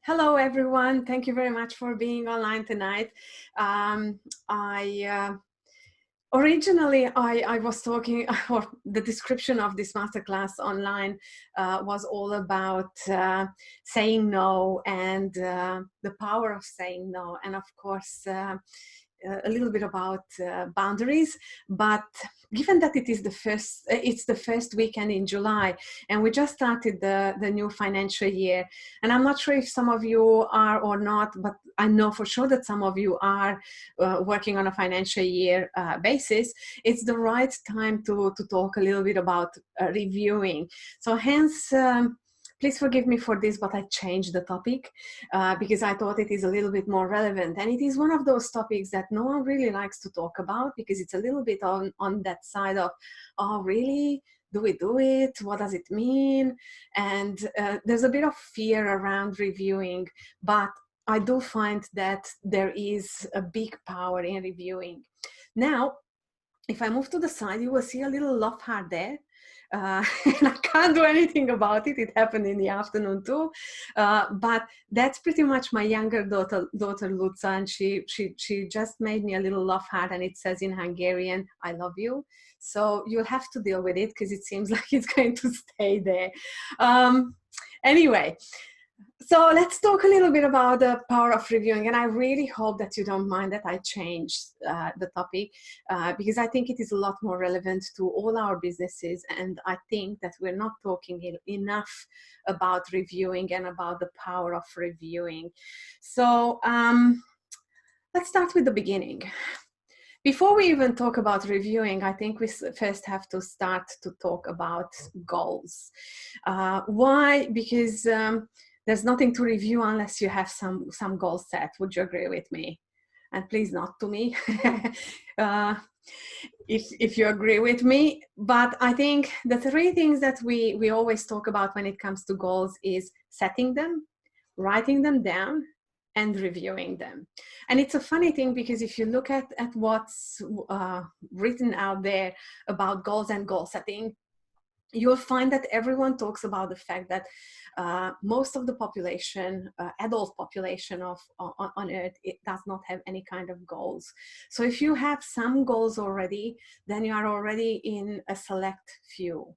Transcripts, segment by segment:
Hello, everyone. Thank you very much for being online tonight. I originally I was talking, or the description of this masterclass online was all about saying no and the power of saying no, and of course. A little bit about boundaries, but given that it's the first weekend in July, and we just started the new financial year, and I'm not sure if some of you are or not, but I know for sure that some of you are working on a financial year basis. It's the right time to talk a little bit about reviewing. So hence. Please forgive me for this, but I changed the topic because I thought it is a little bit more relevant. And it is one of those topics that no one really likes to talk about because it's a little bit on that side of, oh, really? Do we do it? What does it mean? And there's a bit of fear around reviewing, but I do find that there is a big power in reviewing. Now, if I move to the side, you will see a little love heart there. And I can't do anything about it. It happened in the afternoon too. But that's pretty much my younger daughter Luca, and she just made me a little love heart, and it says in Hungarian, "I love you." So you'll have to deal with it because it seems like it's going to stay there. Anyway. So let's talk a little bit about the power of reviewing, and I really hope that you don't mind that I changed the topic because I think it is a lot more relevant to all our businesses, and I think that we're not talking enough about reviewing and about the power of reviewing. So let's start with the beginning. Before we even talk about reviewing, I think we first have to start to talk about goals. Why? Because there's nothing to review unless you have some goals set. Would you agree with me? And please not to me if you agree with me. But I think the three things that we always talk about when it comes to goals is setting them, writing them down, and reviewing them. And it's a funny thing because if you look at what's written out there about goals and goal setting, you'll find that everyone talks about the fact that most of the population, adult population on Earth, it does not have any kind of goals. So if you have some goals already, then you are already in a select few.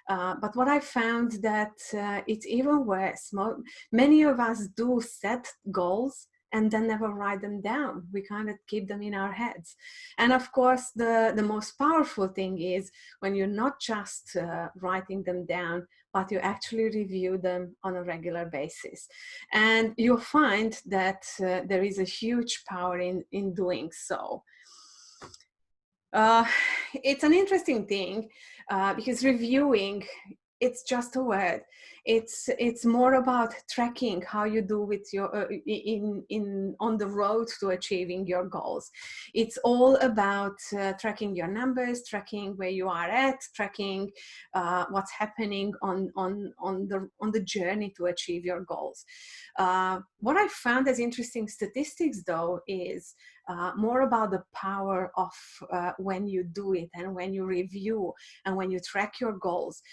But what I found that it's even worse. Many of us do set goals and then never write them down. We kind of keep them in our heads. And of course, the most powerful thing is when you're not just writing them down, but you actually review them on a regular basis. And you'll find that there is a huge power in doing so. It's an interesting thing because reviewing, it's just a word. It's more about tracking how you do with your on the road to achieving your goals. It's all about tracking your numbers, tracking where you are at, tracking what's happening on the journey to achieve your goals. What I found as interesting statistics, though, is more about the power of when you do it and when you review and when you track your goals.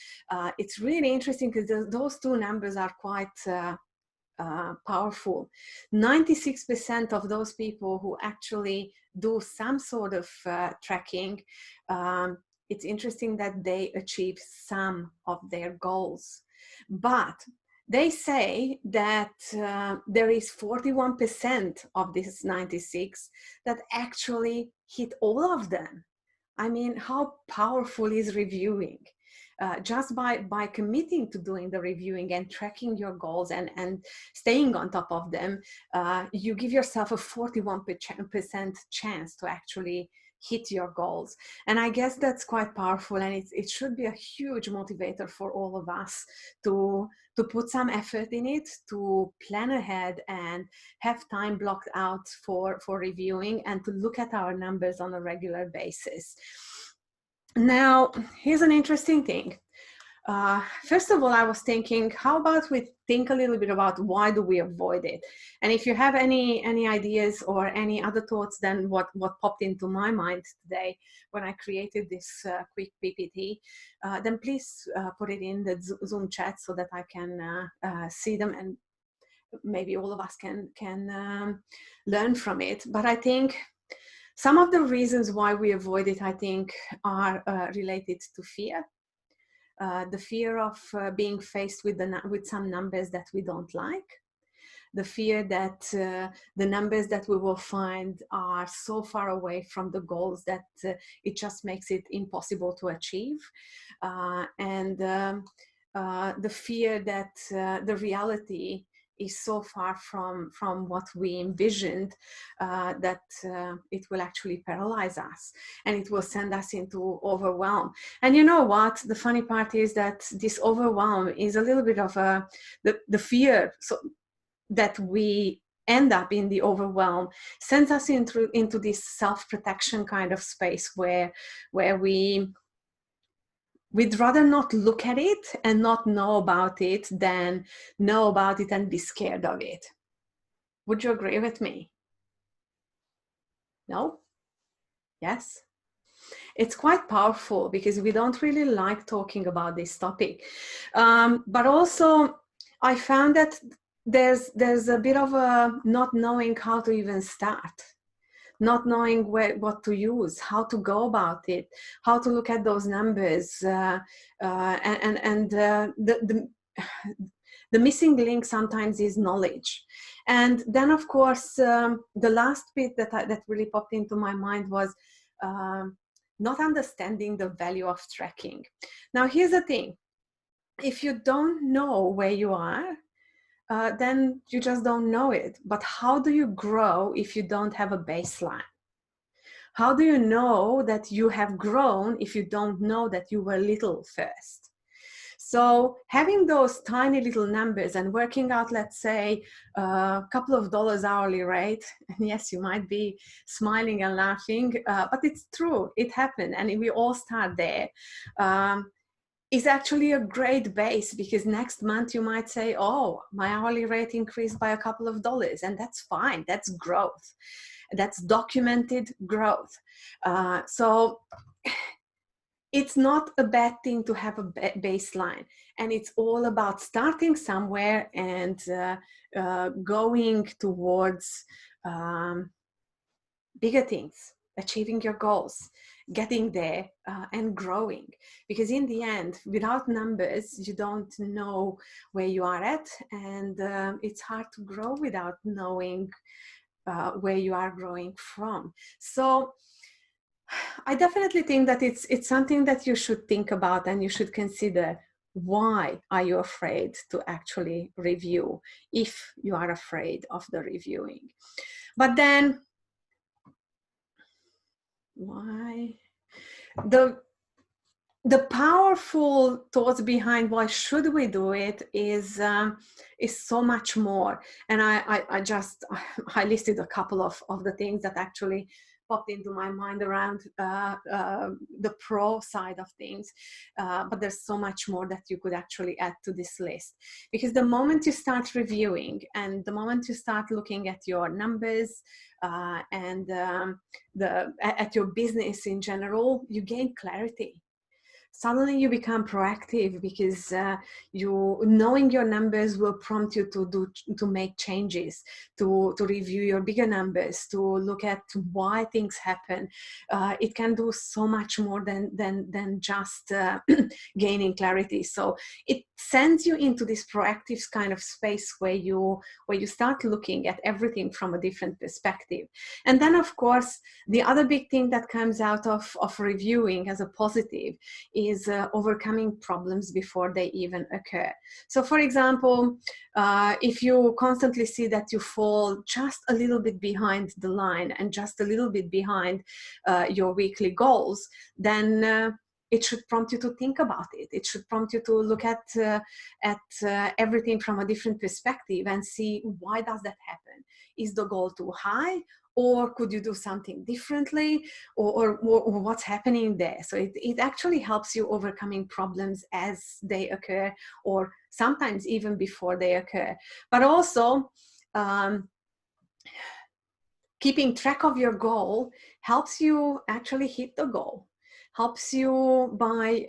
It's really interesting because those two numbers are quite powerful. 96% of those people who actually do some sort of tracking, it's interesting that they achieve some of their goals. But they say that there is 41% of this 96 that actually hit all of them. I mean, how powerful is reviewing? Just by committing to doing the reviewing and tracking your goals and staying on top of them, you give yourself a 41% chance to actually hit your goals. And I guess that's quite powerful, and it should be a huge motivator for all of us to put some effort in it, to plan ahead and have time blocked out for reviewing and to look at our numbers on a regular basis. Now, here's an interesting thing. First of all, I was thinking, how about we think a little bit about why do we avoid it? And if you have any ideas or any other thoughts than what popped into my mind today when I created this quick PPT, then please put it in the Zoom chat so that I can see them maybe all of us can learn from it. But I think some of the reasons why we avoid it, I think, are related to fear. The fear of being faced with some numbers that we don't like. The fear that the numbers that we will find are so far away from the goals that it just makes it impossible to achieve. And the fear that the reality is so far from what we envisioned that it will actually paralyze us and it will send us into overwhelm. And you know what? The funny part is that this overwhelm is a little bit of the fear that we end up in the overwhelm sends us into this self-protection kind of space where we'd rather not look at it and not know about it than know about it and be scared of it. Would you agree with me? No? Yes? It's quite powerful because we don't really like talking about this topic. But also, I found that there's a bit of a not knowing how to even start. Not knowing what to use, how to go about it, how to look at those numbers, and the missing link sometimes is knowledge. And then, of course, the last bit that really popped into my mind was not understanding the value of tracking. Now, here's the thing: if you don't know where you are, then you just don't know it. But how do you grow if you don't have a baseline? How do you know that you have grown if you don't know that you were little first? So having those tiny little numbers and working out, let's say, a couple of dollars hourly rate, and yes, you might be smiling and laughing, but it's true, it happened, and we all start there. Is actually a great base, because next month you might say, oh, my hourly rate increased by a couple of dollars, and that's fine. That's growth. That's documented growth. So it's not a bad thing to have a baseline, and it's all about starting somewhere and going towards bigger things, achieving your goals, getting there and growing. Because in the end, without numbers, you don't know where you are at, and it's hard to grow without knowing where you are growing from. So I definitely think that it's something that you should think about, and you should consider, why are you afraid to actually review, if you are afraid of the reviewing. But then why? The powerful thoughts behind why should we do it is so much more. And I just listed a couple of the things that actually popped into my mind around the pro side of things. But there's so much more that you could actually add to this list. Because the moment you start reviewing, and the moment you start looking at your numbers and at your business in general, you gain clarity. Suddenly you become proactive, because you knowing your numbers will prompt you to make changes, to review your bigger numbers, to look at why things happen. It can do so much more than just gaining clarity. So it sends you into this proactive kind of space where you start looking at everything from a different perspective. And then, of course, the other big thing that comes out of reviewing as a positive is overcoming problems before they even occur. So, for example, if you constantly see that you fall just a little bit behind the line and just a little bit behind your weekly goals, then it should prompt you to think about it. It should prompt you to look at everything from a different perspective and see, why does that happen? Is the goal too high? Or could you do something differently? Or what's happening there? So it actually helps you overcoming problems as they occur, or sometimes even before they occur. But also, keeping track of your goal helps you actually hit the goal. Helps you by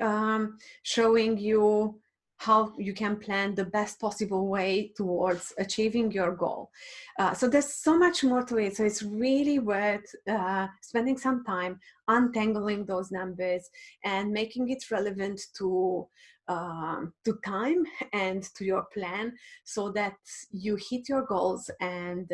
showing you how you can plan the best possible way towards achieving your goal. So there's so much more to it. So it's really worth spending some time untangling those numbers and making it relevant to time and to your plan, so that you hit your goals and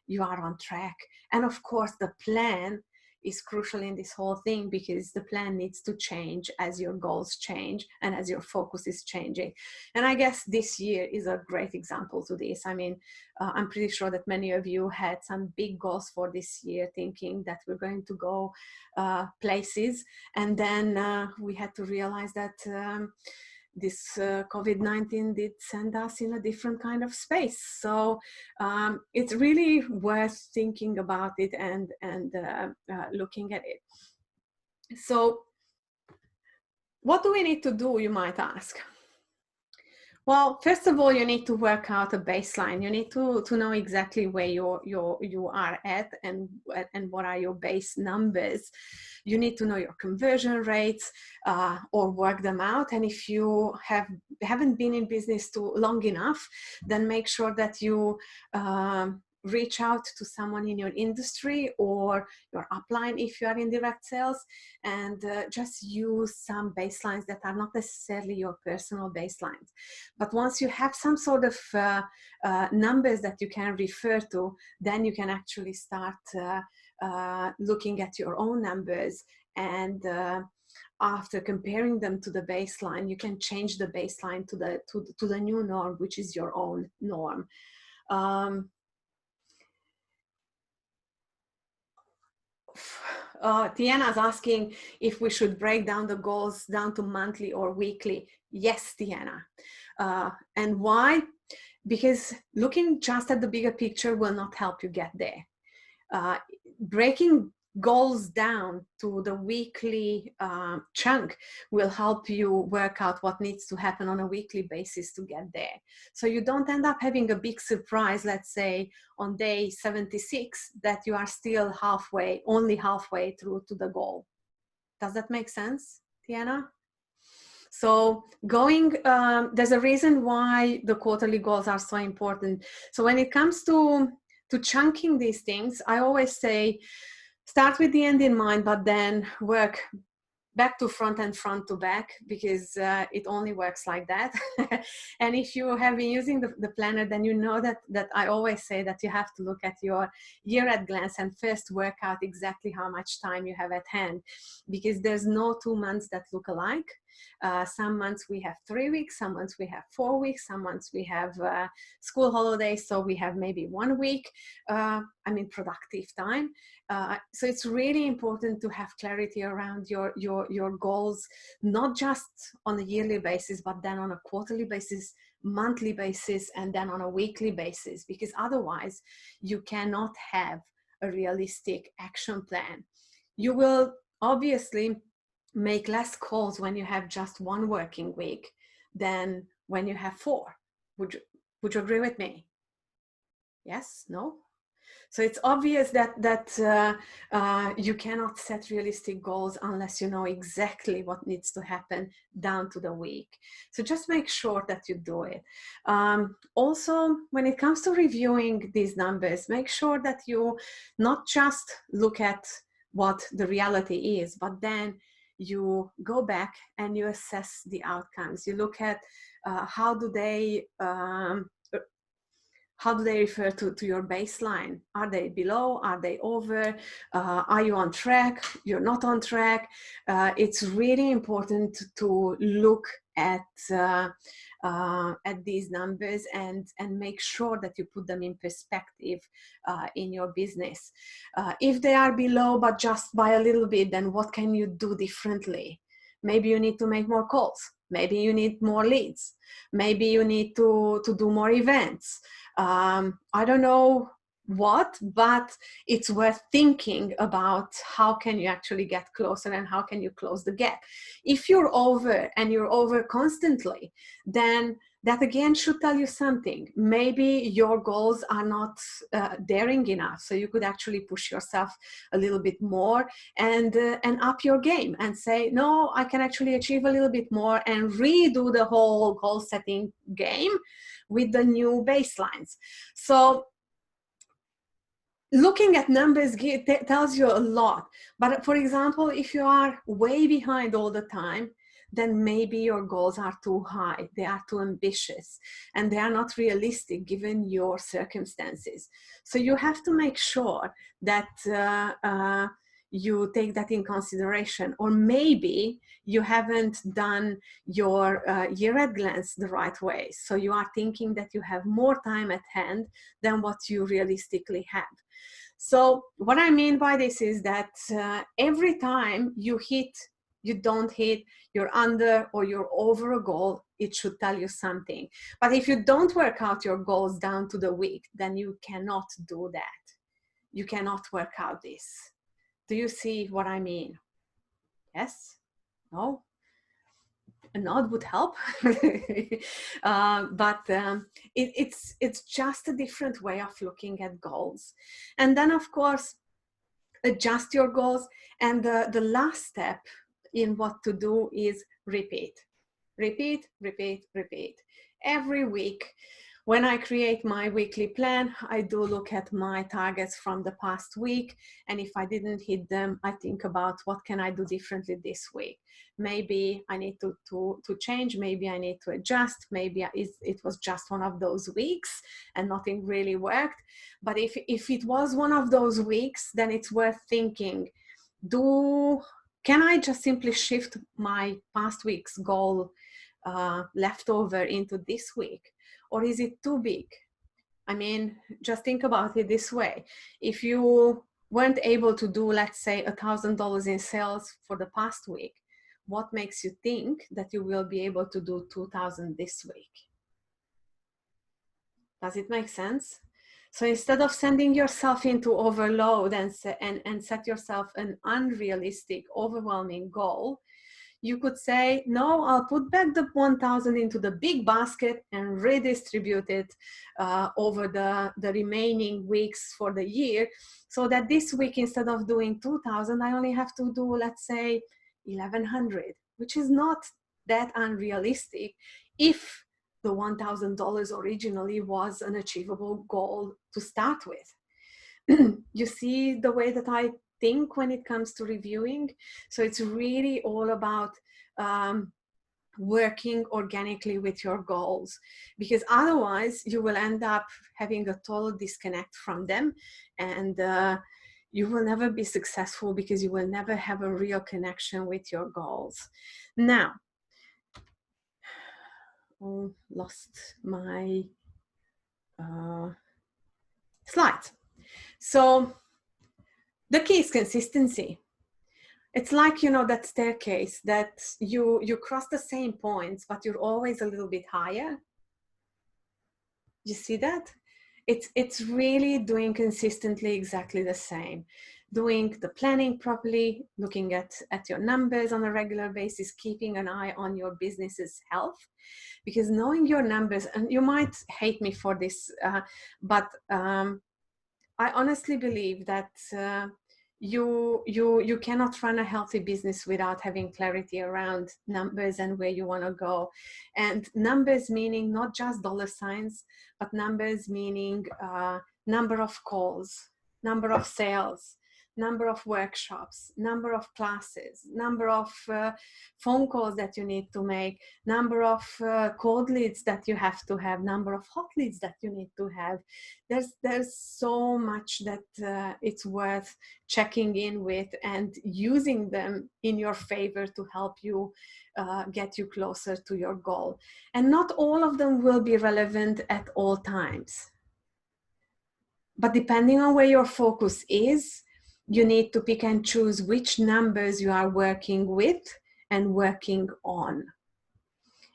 you are on track. And of course, the plan is crucial in this whole thing, because the plan needs to change as your goals change and as your focus is changing. And I guess this year is a great example to this. I mean, I'm pretty sure that many of you had some big goals for this year, thinking that we're going to go places, and then we had to realize that this COVID-19 did send us in a different kind of space. So it's really worth thinking about it and looking at it. So what do we need to do, you might ask? Well, first of all, you need to work out a baseline. You need to know exactly where you are at, and what are your base numbers. You need to know your conversion rates or work them out. And if you haven't been in business too long enough, then make sure that you reach out to someone in your industry or your upline if you are in direct sales, and just use some baselines that are not necessarily your personal baselines. But once you have some sort of numbers that you can refer to, then you can actually start looking at your own numbers, and after comparing them to the baseline, you can change the baseline to the new norm, which is your own norm. Tiana is asking if we should break down the goals down to monthly or weekly. Yes, Tiana. And why? Because looking just at the bigger picture will not help you get there. Breaking goals down to the weekly chunk will help you work out what needs to happen on a weekly basis to get there. So you don't end up having a big surprise, let's say on day 76, that you are still only halfway through to the goal. Does that make sense, Tiana? So there's a reason why the quarterly goals are so important. So when it comes to chunking these things, I always say, start with the end in mind, but then work back to front and front to back, because it only works like that. And if you have been using the planner, then you know that I always say that you have to look at your year at glance and first work out exactly how much time you have at hand, because there's no 2 months that look alike. Some months we have 3 weeks, some months we have 4 weeks, some months we have school holidays, so we have maybe 1 week, productive time. So it's really important to have clarity around your goals, not just on a yearly basis, but then on a quarterly basis, monthly basis, and then on a weekly basis, because otherwise you cannot have a realistic action plan. You will obviously make less calls when you have just 1 working week than when you have 4. Would you agree with me? Yes? No? So it's obvious that you cannot set realistic goals unless you know exactly what needs to happen down to the week. So just make sure that you do it. Also, when it comes to reviewing these numbers, make sure that you not just look at what the reality is, but then you go back and you assess the outcomes. You look at how do they refer to your baseline? Are they below? Are they over? Are you on track? You're not on track. It's really important to look at these numbers and make sure that you put them in perspective in your business. If they are below, but just by a little bit, then what can you do differently? Maybe you need to make more calls. Maybe you need more leads. Maybe you need to do more events. I don't know what, but it's worth thinking about how can you actually get closer and how can you close the gap. If you're over and you're over constantly, then that again should tell you something. Maybe your goals are not daring enough, so you could actually push yourself a little bit more and up your game and say, no, I can actually achieve a little bit more, and redo the whole goal setting game with the new baselines. So looking at numbers tells you a lot. But for example, if you are way behind all the time, then maybe your goals are too high, they are too ambitious, and they are not realistic given your circumstances. So you have to make sure that you take that in consideration. Or maybe you haven't done your year at glance the right way. So you are thinking that you have more time at hand than what you realistically have. So what I mean by this is that every time you don't hit, you're under or you're over a goal, it should tell you something. But if you don't work out your goals down to the week, then you cannot do that. You cannot work out this. Do you see what I mean? Yes? No? A nod would help. It's just a different way of looking at goals. And then of course, adjust your goals. And the last step in what to do is repeat. Repeat, repeat, repeat. Every week, when I create my weekly plan, I do look at my targets from the past week. And if I didn't hit them, I think about what can I do differently this week. Maybe I need to change, maybe I need to adjust, maybe it was just one of those weeks and nothing really worked. But if it was one of those weeks, then it's worth thinking, can I just simply shift my past week's goal leftover into this week? Or is it too big? I mean, just think about it this way. If you weren't able to do, let's say, $1,000 in sales for the past week, what makes you think that you will be able to do 2,000 this week? Does it make sense? So instead of sending yourself into overload and set yourself an unrealistic, overwhelming goal, you could say, no, I'll put back the 1,000 into the big basket and redistribute it over the remaining weeks for the year, so that this week, instead of doing 2,000, I only have to do, let's say, 1,100, which is not that unrealistic if the $1,000 originally was an achievable goal to start with. You see the way that I think when it comes to reviewing? So it's really all about working organically with your goals, because otherwise you will end up having a total disconnect from them, and you will never be successful because you will never have a real connection with your goals. Now, lost my slides. So the key is consistency. It's like, that staircase that you cross the same points, but you're always a little bit higher. You see that? It's really doing consistently exactly the same. Doing the planning properly, looking at your numbers on a regular basis, keeping an eye on your business's health. Because knowing your numbers, and you might hate me for this, but I honestly believe that you cannot run a healthy business without having clarity around numbers and where you want to go. And numbers meaning not just dollar signs, but numbers meaning number of calls, number of sales, number of workshops, number of classes, number of phone calls that you need to make, number of cold leads that you have to have, number of hot leads that you need to have. There's so much that it's worth checking in with and using them in your favor to help you get you closer to your goal. And not all of them will be relevant at all times. But depending on where your focus is, you need to pick and choose which numbers you are working with and working on.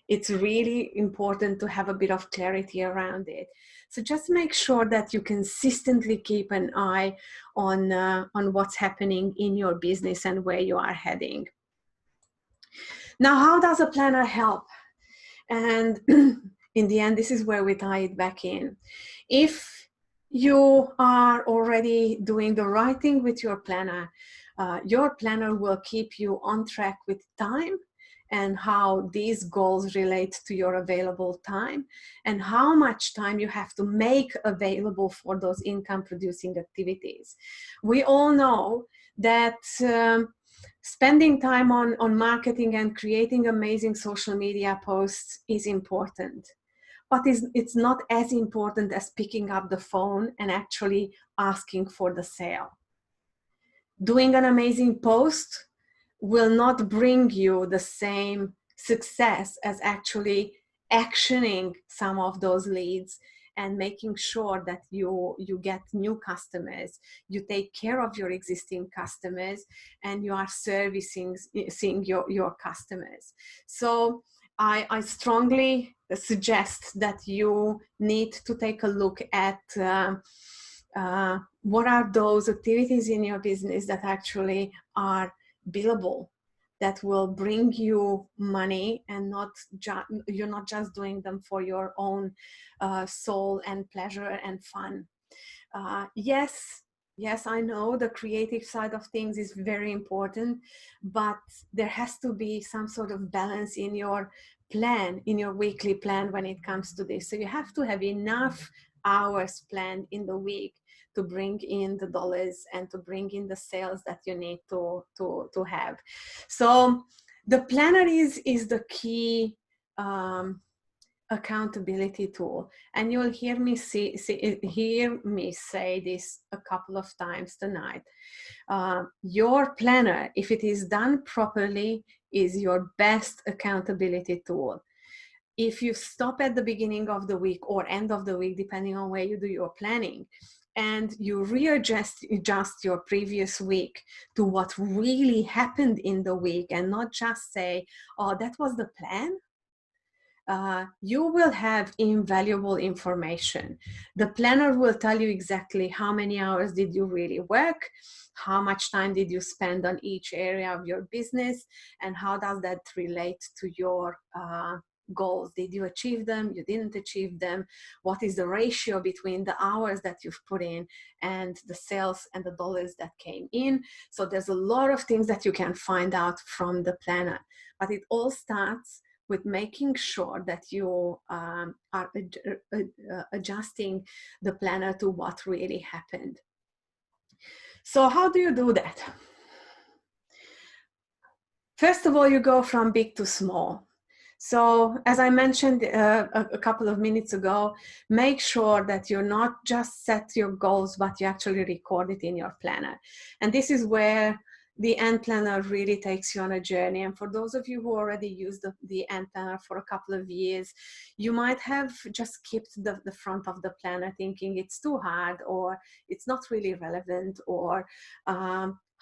it's really important to have a bit of clarity around it. So just make sure that you consistently keep an eye on what's happening in your business and where you are heading. Now, how does a planner help? And in the end, this is where we tie it back in. If you are already doing the right thing with your planner will keep you on track with time and how these goals relate to your available time and how much time you have to make available for those income producing activities. We all know that spending time on marketing and creating amazing social media posts is important, but it's not as important as picking up the phone and actually asking for the sale. Doing an amazing post will not bring you the same success as actually actioning some of those leads and making sure that you get new customers, you take care of your existing customers, and you are servicing your customers. So I strongly suggest that you need to take a look at what are those activities in your business that actually are billable, that will bring you money, and you're not just doing them for your own soul and pleasure and fun. Yes, I know the creative side of things is very important, but there has to be some sort of balance in your plan, in your weekly plan when it comes to this. So you have to have enough hours planned in the week to bring in the dollars and to bring in the sales that you need to have. So the planner is the key accountability tool, and you'll hear me say this a couple of times tonight. Your planner, if it is done properly, is your best accountability tool. If you stop at the beginning of the week or end of the week, depending on where you do your planning, and you adjust your previous week to what really happened in the week and not just say, oh, that was the plan, you will have invaluable information. The planner will tell you exactly how many hours did you really work, how much time did you spend on each area of your business, and how does that relate to your goals. Did you achieve them? You didn't achieve them? What is the ratio between the hours that you've put in and the sales and the dollars that came in? So there's a lot of things that you can find out from the planner, but it all starts with making sure that you are adjusting the planner to what really happened. So how do you do that? First of all, you go from big to small. So as I mentioned a couple of minutes ago, make sure that you're not just set your goals, but you actually record it in your planner. And this is where the Ant Planner really takes you on a journey. And for those of you who already use the Ant Planner for a couple of years, you might have just skipped the front of the planner thinking it's too hard, or it's not really relevant, or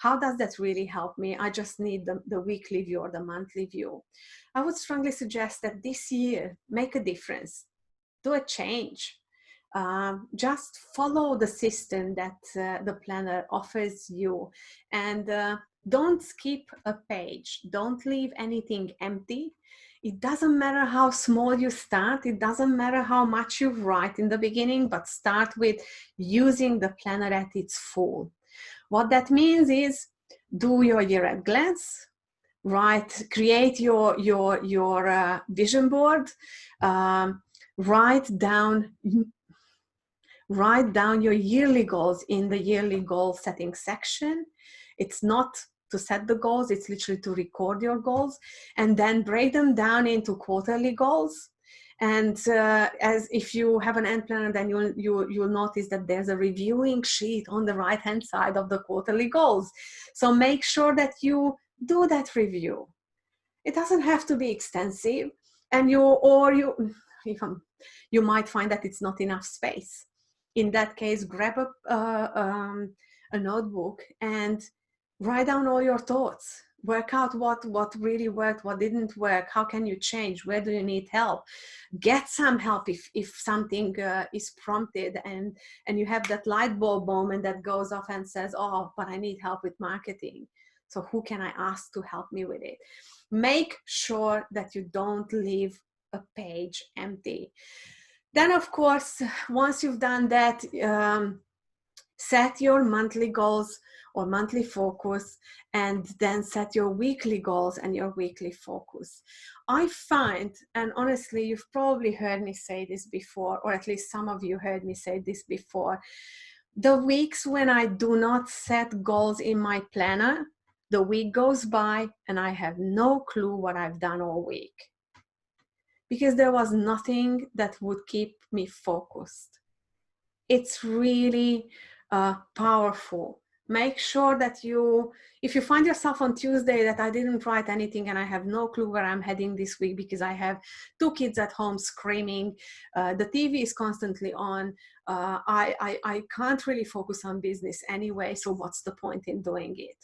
how does that really help me? I just need the weekly view or the monthly view. I would strongly suggest that this year, make a difference, do a change. Just follow the system that the planner offers you, and don't skip a page. Don't leave anything empty. It doesn't matter how small you start. It doesn't matter how much you write in the beginning, but start with using the planner at its full. What that means is do your year at glance, create your vision board, write down your yearly goals in the yearly goal setting section. It's not to set the goals, it's literally to record your goals, and then break them down into quarterly goals. And as if you have an Ant Planner, then you'll notice that there's a reviewing sheet on the right hand side of the quarterly goals. So make sure that you do that review. It doesn't have to be extensive, and you might find that it's not enough space. In that case, grab a notebook and write down all your thoughts. Work out what really worked, what didn't work, how can you change, where do you need help. Get some help if something is prompted, and you have that light bulb moment that goes off and says, oh, but I need help with marketing. So who can I ask to help me with it? Make sure that you don't leave a page empty. Then, of course, once you've done that, set your monthly goals or monthly focus, and then set your weekly goals and your weekly focus. I find, and honestly, you've probably heard me say this before, or at least some of you heard me say this before, the weeks when I do not set goals in my planner, the week goes by and I have no clue what I've done all week, because there was nothing that would keep me focused. It's really powerful. Make sure that if you find yourself on Tuesday that I didn't write anything and I have no clue where I'm heading this week because I have 2 kids at home screaming, the TV is constantly on, I can't really focus on business anyway, so what's the point in doing it?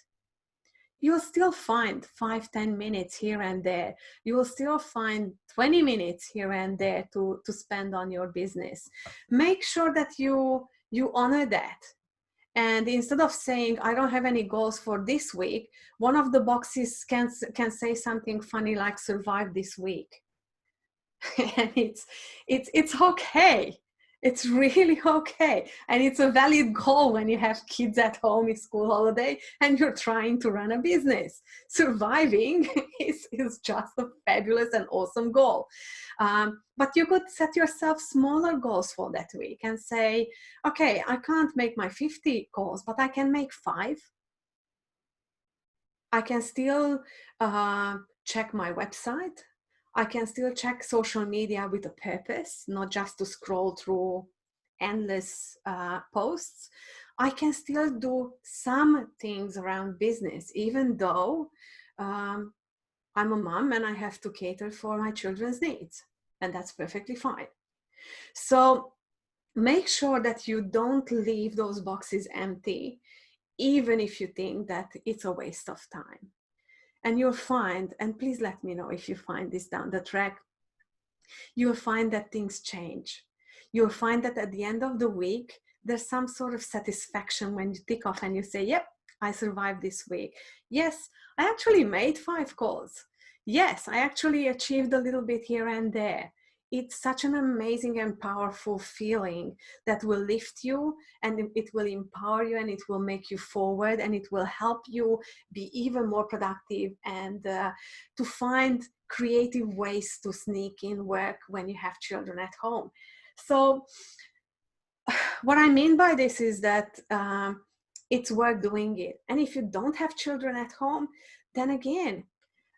You'll still find 5-10 minutes here and there. You will still find 20 minutes here and there to spend on your business. Make sure that you honor that. And instead of saying, I don't have any goals for this week, one of the boxes can say something funny like survive this week. And it's okay. It's really okay. And it's a valid goal when you have kids at home, it's school holiday, and you're trying to run a business. Surviving is just a fabulous and awesome goal. But you could set yourself smaller goals for that week and say, okay, I can't make my 50 goals, but I can make 5. I can still check my website. I can still check social media with a purpose, not just to scroll through endless posts. I can still do some things around business, even though I'm a mom and I have to cater for my children's needs, and that's perfectly fine. So make sure that you don't leave those boxes empty, even if you think that it's a waste of time. And you'll find, and please let me know if you find this down the track, you'll find that things change. You'll find that at the end of the week, there's some sort of satisfaction when you tick off and you say, yep, I survived this week. Yes, I actually made 5 calls. Yes, I actually achieved a little bit here and there. It's such an amazing and powerful feeling that will lift you, and it will empower you, and it will make you forward, and it will help you be even more productive and to find creative ways to sneak in work when you have children at home. So what I mean by this is that it's worth doing it. And if you don't have children at home, then again,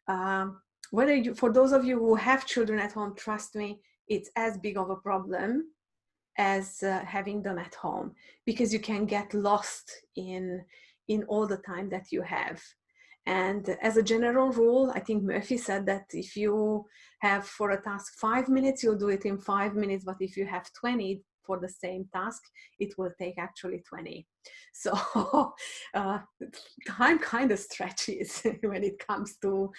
for those of you who have children at home, trust me, it's as big of a problem as having them at home, because you can get lost in all the time that you have. And as a general rule, I think Murphy said that if you have for a task 5 minutes, you'll do it in 5 minutes. But if you have 20 for the same task, it will take actually 20. So time kind of stretches when it comes to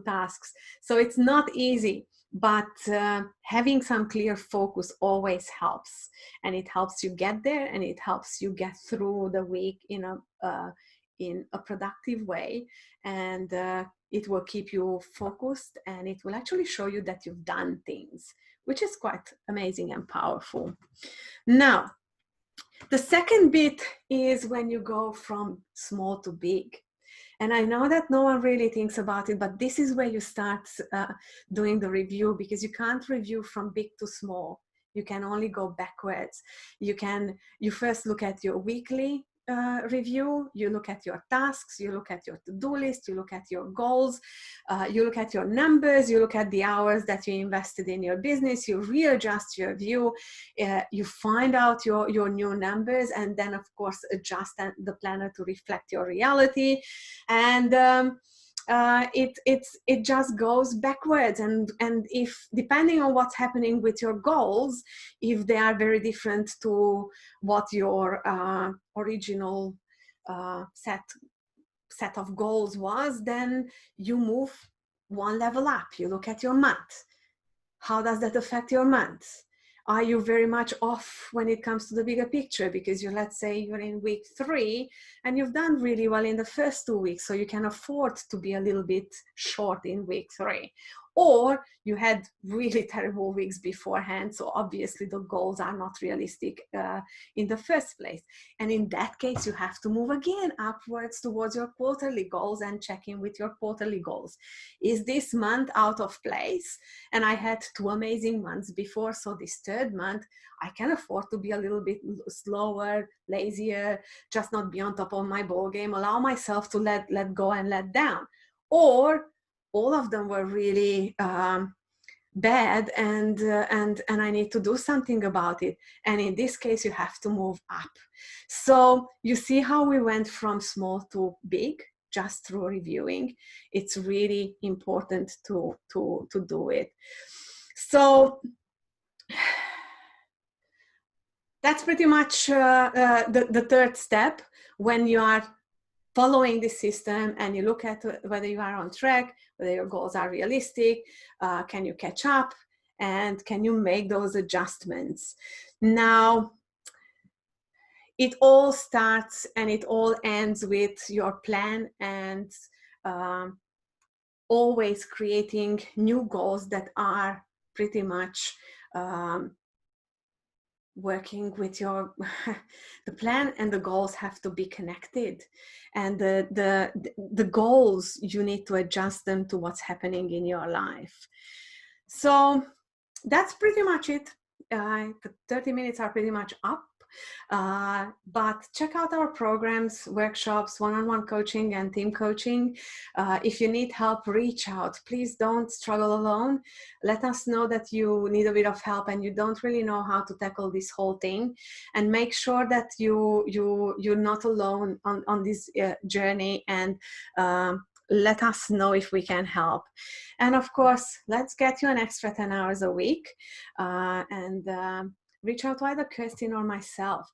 tasks. So it's not easy, but having some clear focus always helps. And it helps you get there, and it helps you get through the week in a productive way. And it will keep you focused, and it will actually show you that you've done things, which is quite amazing and powerful. Now, the second bit is when you go from small to big. And I know that no one really thinks about it, but this is where you start doing the review, because you can't review from big to small. You can only go backwards. You first look at your weekly review, you look at your tasks, you look at your to-do list, you look at your goals, you look at your numbers, you look at the hours that you invested in your business, you readjust your view, you find out your new numbers, and then of course adjust the planner to reflect your reality. And it just goes backwards, and if, depending on what's happening with your goals, if they are very different to what your original set set of goals was, then you move one level up. You look at your month. How does that affect your month? Are you very much off when it comes to the bigger picture? Because let's say you're in week 3 and you've done really well in the first 2 weeks, so you can afford to be a little bit short in week 3. Or you had really terrible weeks beforehand, so obviously the goals are not realistic in the first place. And in that case, you have to move again upwards towards your quarterly goals and check in with your quarterly goals. Is this month out of place? And I had 2 amazing months before, so this 3rd month, I can afford to be a little bit slower, lazier, just not be on top of my ball game, allow myself to let go and let down. Or all of them were really bad, and I need to do something about it. And in this case, you have to move up. So you see how we went from small to big just through reviewing. It's really important to do it. So that's pretty much the 3rd step. When you are following the system and you look at whether you are on track, whether your goals are realistic, can you catch up, and can you make those adjustments. Now, it all starts and it all ends with your plan, and always creating new goals that are pretty much working with your the plan, and the goals have to be connected, and the goals, you need to adjust them to what's happening in your life. So that's pretty much it. The 30 minutes are pretty much up. But check out our programs, workshops, one-on-one coaching and team coaching. If you need help, reach out. Please don't struggle alone. Let us know that you need a bit of help and you don't really know how to tackle this whole thing. And make sure that you're not alone on this journey, and let us know if we can help. And of course, let's get you an extra 10 hours a week, and reach out to either Kirsten or myself.